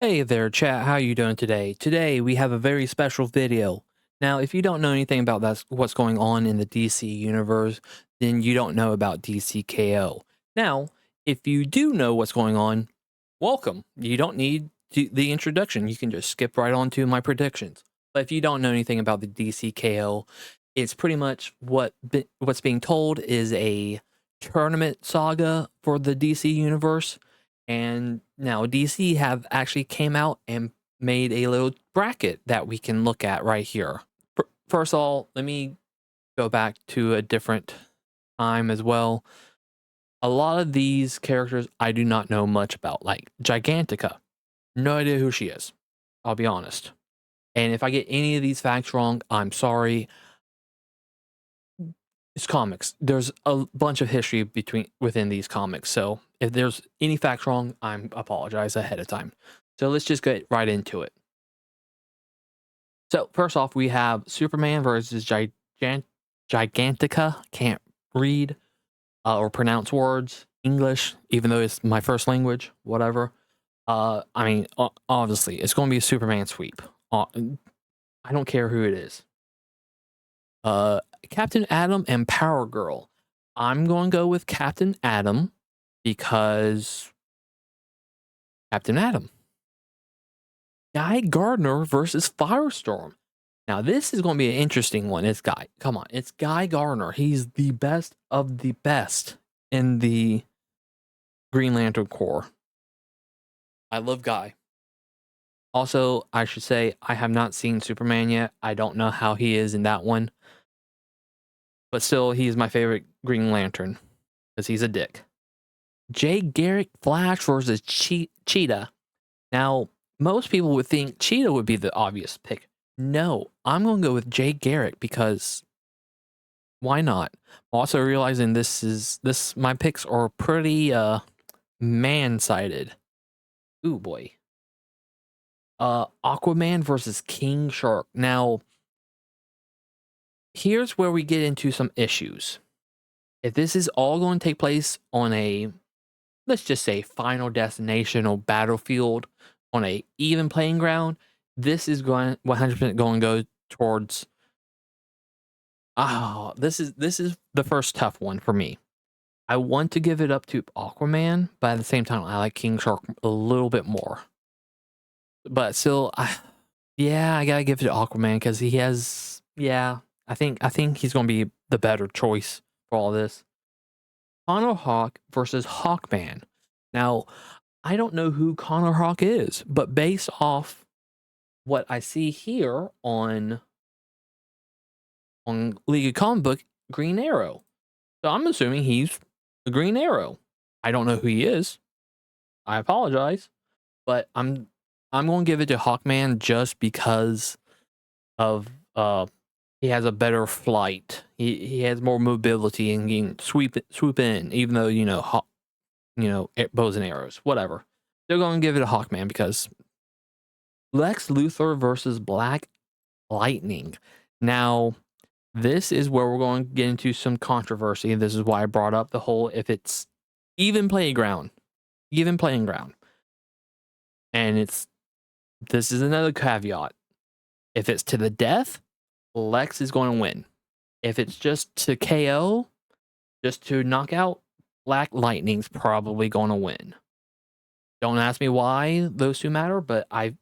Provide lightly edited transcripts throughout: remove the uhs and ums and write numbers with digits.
Hey there, chat. How you doing today? Today we have a very special video. Now, if you don't know anything about what's going on in the DC universe, then you don't know about DC K.O. Now, if you do know what's going on, welcome. You don't need the introduction. You can just skip right on to my predictions. But if you don't know anything about the DC K.O., it's pretty much what's being told is a tournament saga for the DC universe, and now DC have actually came out and made a little bracket that we can look at right here. First of all, let me go back to a different time as well. A lot of these characters I do not know much about, like Gigantica. No idea who she is. I'll be honest. And if I get any of these facts wrong, I'm sorry. It's comics. There's a bunch of history within these comics. So if there's any facts wrong, I apologize ahead of time. So let's just get right into it. So first off, we have Superman versus Gigantica. Can't read or pronounce words English, even though it's my first language. Whatever. I mean, obviously, it's going to be a Superman sweep. I don't care who it is. Captain Atom and Power Girl. I'm going to go with Captain Atom because Captain Atom. Guy Gardner versus Firestorm. Now this is going to be an interesting one. It's Guy Gardner. He's the best of the best in the Green Lantern Corps. I love Guy. Also, I should say I have not seen Superman yet. I don't know how he is in that one. But still, he's my favorite Green Lantern because he's a dick. Jay Garrick Flash versus Cheetah. Now, most people would think Cheetah would be the obvious pick. No, I'm going to go with Jay Garrick because why not? Also realizing my picks are pretty man-sided. Ooh boy. Aquaman versus King Shark. Now, here's where we get into some issues. If this is all going to take place on a, let's just say, Final Destination or Battlefield on a even playing ground, this is going 100% going to go towards. This is the first tough one for me. I want to give it up to Aquaman, but at the same time, I like King Shark a little bit more. But still, yeah, I gotta give it to Aquaman because he has. Yeah, I think he's going to be the better choice for all this. Connor Hawk versus Hawkman. Now, I don't know who Connor Hawk is, but based off what I see here on League of Comic Book, Green Arrow. So I'm assuming he's the Green Arrow. I don't know who he is. I apologize, but I'm going to give it to Hawkman just because of he has a better flight. He has more mobility and can swoop in, even though bows and arrows, whatever. They're going to give it to Hawkman because Lex Luthor versus Black Lightning. Now, this is where we're going to get into some controversy. This is why I brought up the whole if it's even playing ground. And this is another caveat. If it's to the death, Lex is going to win. If it's just to KO, just to knock out, Black Lightning's probably going to win. Don't ask me why those two matter, but I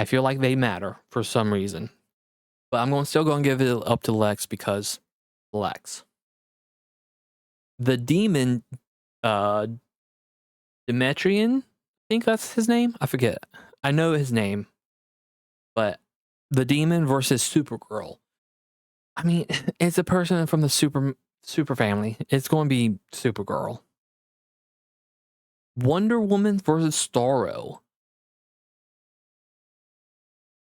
feel like they matter for some reason. But I'm still going to give it up to Lex because Lex. The demon, Demetrian, I think that's his name. I forget. I know his name. But the demon versus Supergirl. I mean, it's a person from the super family. It's going to be Supergirl. Wonder Woman versus Starro.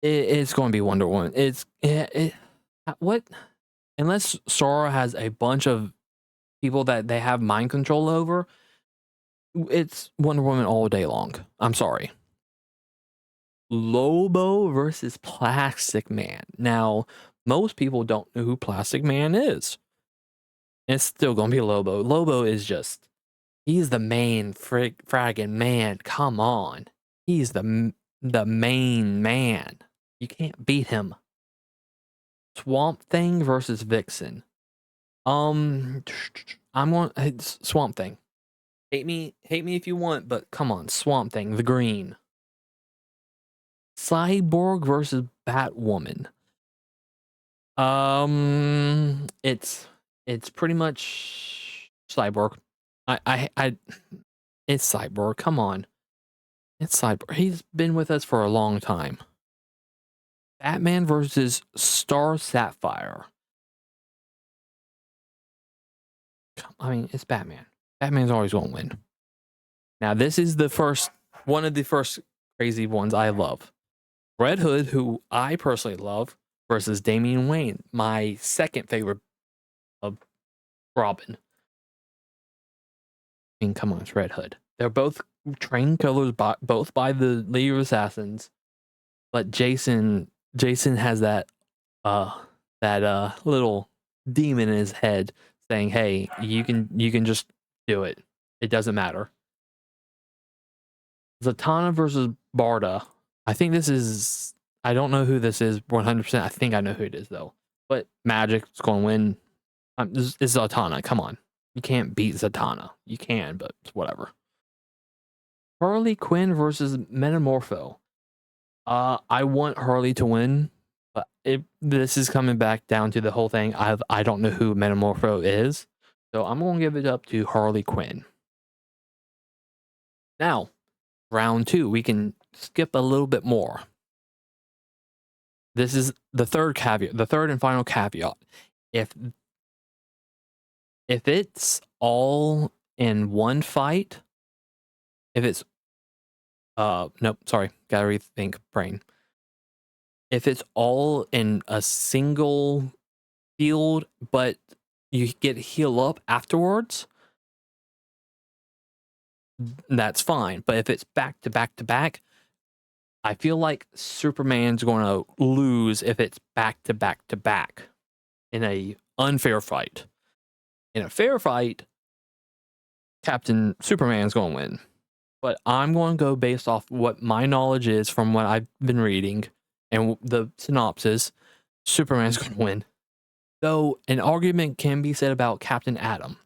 It's going to be Wonder Woman. What? Unless Starro has a bunch of people that they have mind control over, it's Wonder Woman all day long. I'm sorry. Lobo versus Plastic Man. Now, most people don't know who Plastic Man is. It's still going to be Lobo. Lobo is just, he's the main fragging man. Come on. He's the main man. You can't beat him. Swamp Thing versus Vixen. I'm on Swamp Thing. Hate me if you want, but come on, Swamp Thing, the green. Cyborg versus Batwoman. It's pretty much Cyborg. It's Cyborg. Come on, it's Cyborg. He's been with us for a long time. Batman versus Star Sapphire. I mean, it's Batman. Batman's always gonna win. Now, this is one of the first crazy ones I love. Red Hood, who I personally love, versus Damian Wayne, my second favorite of Robin. I mean, come on, it's Red Hood. They're both trained killers, both by the League of Assassins, but Jason has that little demon in his head saying, "Hey, you can just do it. It doesn't matter." Zatanna versus Barda. I think this is. I don't know who this is 100%. I think I know who it is though. But Magic's going to win. It's Zatanna. Come on, you can't beat Zatanna. You can, but whatever. Harley Quinn versus Metamorpho. I want Harley to win, but this is coming back down to the whole thing. I don't know who Metamorpho is, so I'm gonna give it up to Harley Quinn. Now, round 2, we can skip a little bit more. This is the third caveat, the third and final caveat. If it's all in one fight, if it's nope, sorry, gotta rethink brain. If it's all in a single field, but you get heal up afterwards, that's fine. But if it's back to back to back, I feel like Superman's going to lose if it's back to back to back in a unfair fight. In a fair fight, Captain Superman's going to win. But I'm going to go based off what my knowledge is from what I've been reading and the synopsis. Superman's going to win. Though an argument can be said about Captain Atom.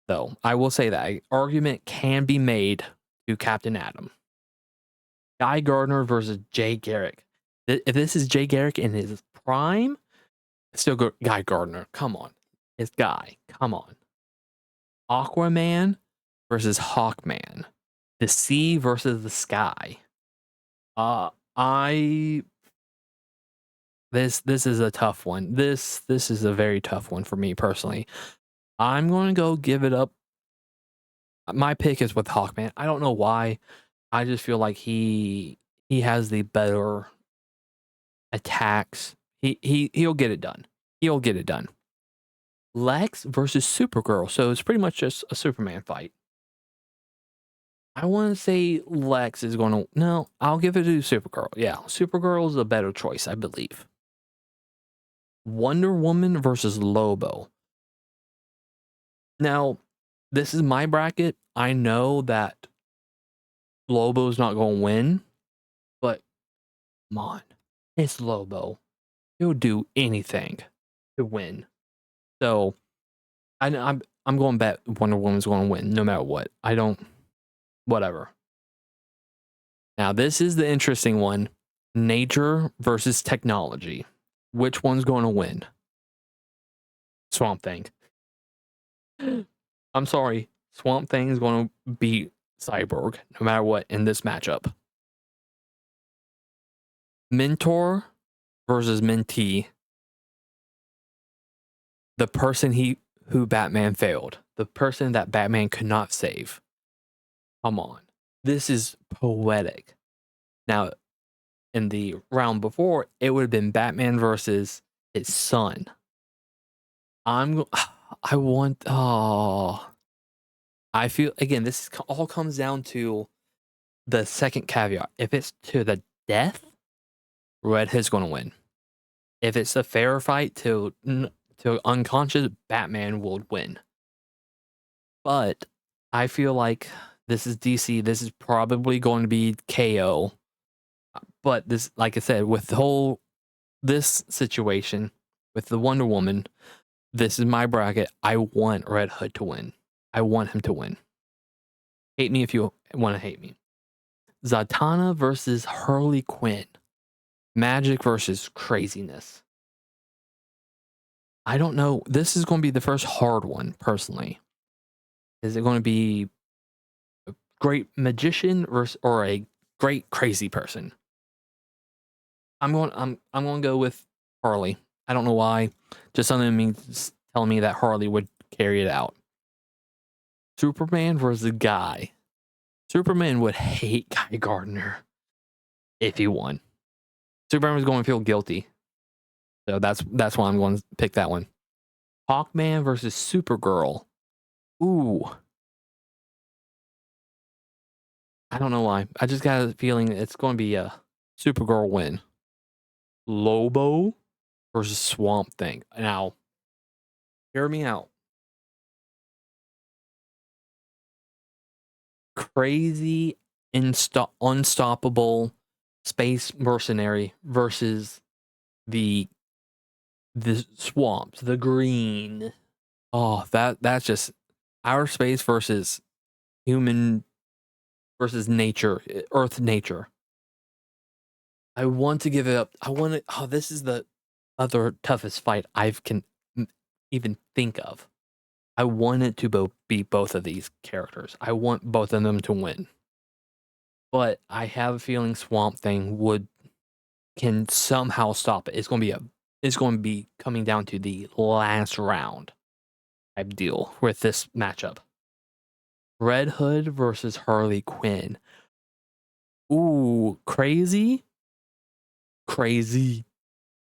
Though I will say that an argument can be made to Captain Atom. Guy Gardner versus Jay Garrick. If this is Jay Garrick in his prime, still go Guy Gardner. Come on. It's Guy. Come on. Aquaman versus Hawkman. The sea versus the sky. This is a tough one. This is a very tough one for me personally. I'm going to go give it up. My pick is with Hawkman. I don't know why. I just feel like he has the better attacks. He'll get it done. He'll get it done. Lex versus Supergirl. So it's pretty much just a Superman fight. I want to say Lex is going to... No, I'll give it to Supergirl. Yeah, Supergirl is a better choice, I believe. Wonder Woman versus Lobo. Now, this is my bracket. I know that Lobo's not going to win, but come on. It's Lobo. He'll do anything to win. So, I'm going to bet Wonder Woman's going to win no matter what. Whatever. Now, this is the interesting one. Nature versus technology. Which one's going to win? Swamp Thing. I'm sorry. Swamp Thing is going to beat Cyborg no matter what in this matchup. Mentor versus Mentee. The person who Batman failed. The person that Batman could not save. Come on. This is poetic. Now, in the round before, it would have been Batman versus his son. I feel, again, this all comes down to the second caveat. If it's to the death, Red Hood's going to win. If it's a fair fight to unconscious, Batman will win. But I feel like This is DC. This is probably going to be KO. But this, like I said, with the whole this situation with the Wonder Woman, this is my bracket. I want Red Hood to win. I want him to win. Hate me if you want to hate me. Zatanna versus Harley Quinn. Magic versus craziness. I don't know. This is going to be the first hard one, personally. Is it going to be a great magician versus or a great crazy person? I'm going to go with Harley. I don't know why. Just something in me telling me that Harley would carry it out. Superman versus Guy. Superman would hate Guy Gardner if he won. Superman was going to feel guilty. So that's why I'm going to pick that one. Hawkman versus Supergirl. Ooh. I don't know why. I just got a feeling it's going to be a Supergirl win. Lobo versus Swamp Thing. Now, hear me out. Crazy, unstoppable space mercenary versus the swamps, the green. Oh, that's just outer space versus human versus nature, Earth nature. I want to give it up. I want to. Oh, this is the other toughest fight I can even think of. I want it to be both of these characters. I want both of them to win. But I have a feeling Swamp Thing can somehow stop it. It's going to be coming down to the last round type deal with this matchup. Red Hood versus Harley Quinn. Ooh, crazy.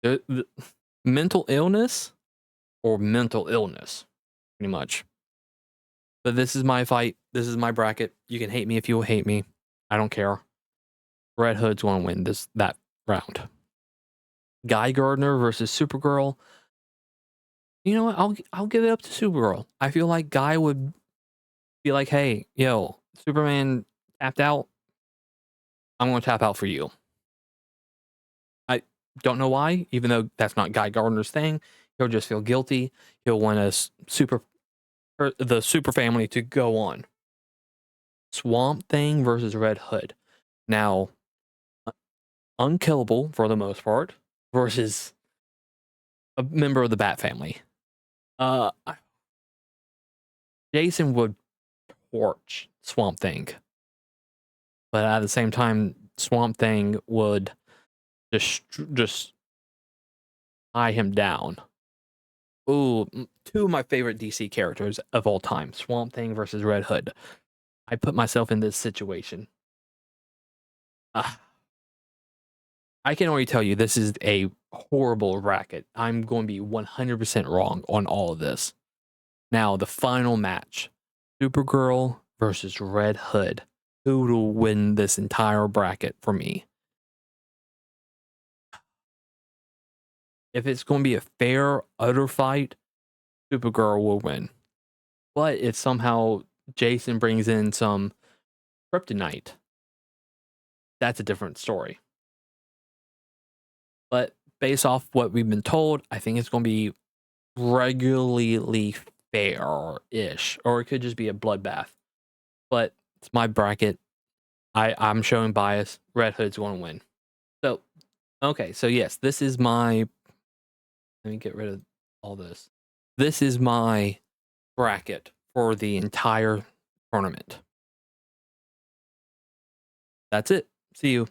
The mental illness or mental illness, pretty much. But this is my fight. This is my bracket. You can hate me if you hate me. I don't care. Red Hood's going to win that round. Guy Gardner versus Supergirl. You know what? I'll give it up to Supergirl. I feel like Guy would be like, "Hey, yo, Superman tapped out. I'm going to tap out for you." I don't know why, even though that's not Guy Gardner's thing. He'll just feel guilty. He'll want the super family to go on. Swamp Thing versus Red Hood. Now, unkillable for the most part versus a member of the Bat family. Jason would torch Swamp Thing, but at the same time, Swamp Thing would just tie him down. Ooh, two of my favorite DC characters of all time: Swamp Thing versus Red Hood. I put myself in this situation. I can already tell you this is a horrible bracket. I'm going to be 100% wrong on all of this. Now, the final match. Supergirl versus Red Hood. Who will win this entire bracket for me? If it's going to be a fair, utter fight, Supergirl will win. But if somehow Jason brings in some kryptonite, that's a different story. But based off what we've been told, I think it's going to be regularly fair-ish, or it could just be a bloodbath. But it's my bracket. I'm showing bias. Red Hood's going to win. So, okay. So yes, this is my. Let me get rid of all this. This is my bracket for the entire tournament. That's it. See you.